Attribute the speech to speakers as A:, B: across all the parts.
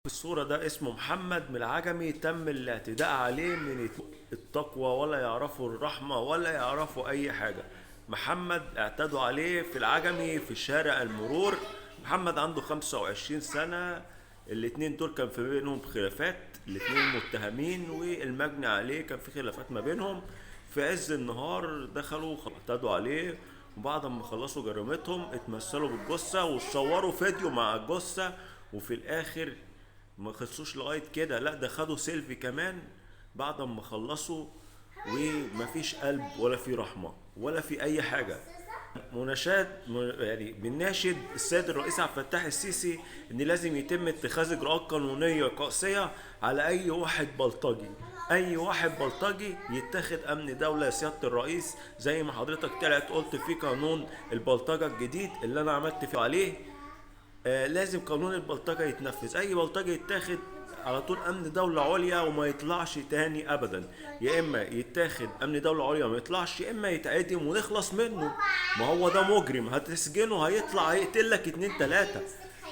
A: في الصورة ده اسمه محمد من العجمي، تم الاعتداء عليه من التقوى، ولا يعرفوا الرحمة ولا يعرفوا أي حاجة. محمد اعتدوا عليه في العجمي في شارع المرور. محمد عنده 25 سنة. الاتنين دول كان في بينهم خلافات، الاتنين متهمين والمجني عليه كان في خلافات ما بينهم. في عز النهار دخلوا اعتدوا عليه، وبعد ما خلصوا جريمتهم اتمثلوا بالجثة وصوروا فيديو مع الجثة. وفي الآخر ما خلصوش لغايه كده، لا ده خدوا سيلفي كمان بعد ما خلصوا. ومفيش قلب ولا في رحمه ولا في اي حاجه. يعني بنناشد السيد الرئيس عبد الفتاح السيسي ان لازم يتم اتخاذ اجراءات قانونيه قاسيه على اي واحد بلطجي. اي واحد بلطجي يتخذ امن دوله يا سياده الرئيس، زي ما حضرتك طلعت قلت في قانون البلطجه الجديد اللي انا عملت فيه عليه. لازم قانون البلطجة يتنفذ. اي بلطجي يتاخد على طول امن دولة عليا وما يطلعش تاني ابدا. يا اما يتاخد امن دولة عليا وما يطلعش، يا اما يتعدم ونخلص منه. ما هو ده مجرم هتسجنه هيطلع هيقتل لك اتنين تلاتة.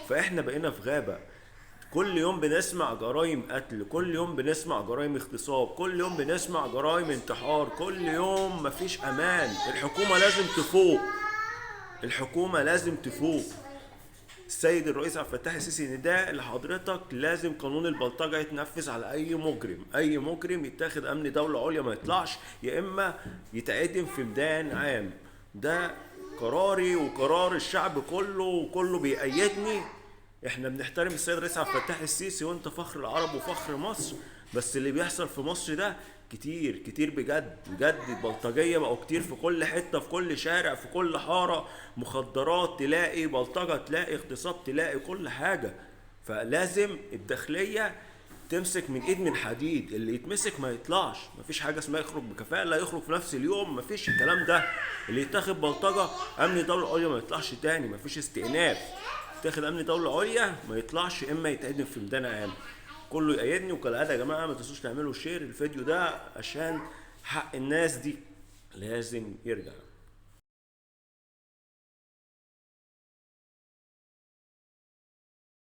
A: فاحنا بقينا في غابة. كل يوم بنسمع جرائم قتل، كل يوم بنسمع جرائم اغتصاب، كل يوم بنسمع جرائم انتحار، كل يوم مفيش امان. الحكومة لازم تفوق. الحكومة لازم تفوق. السيد الرئيس عبد الفتاح السيسي نداء لحضرتك، لازم قانون البلطجه يتنفذ على اي مجرم. اي مجرم يتاخد امن دوله عليا ما يطلعش، يا اما يتعدم في ميدان عام. ده قراري وقرار الشعب كله وكله بيأيدني. احنا بنحترم السيد الرئيس عبد الفتاح السيسي وانت فخر العرب وفخر مصر، بس اللي بيحصل في مصر ده كتير كتير بجد بجد. البلطجية بقوا كتير في كل حتة، في كل شارع، في كل حارة. مخدرات تلاقي، بلطجة تلاقي، اغتصاب تلاقي، كل حاجة. فلازم الداخلية تمسك من ايد من حديد. اللي يتمسك ما يطلعش. مفيش حاجة اسمها يخرج بكفاءة لا يخرج في نفس اليوم، مفيش الكلام ده. اللي يتاخد بلطجة امن دولة عليا ما يطلعش تاني، مفيش استئناف. يتاخد امن دولة عليا ما يطلعش، اما يتعدم في ميدان عام. كله يأيدني. وكالعادة يا جماعة ما تنسوش تعملوا شير الفيديو ده عشان حق الناس دي لازم يرجع.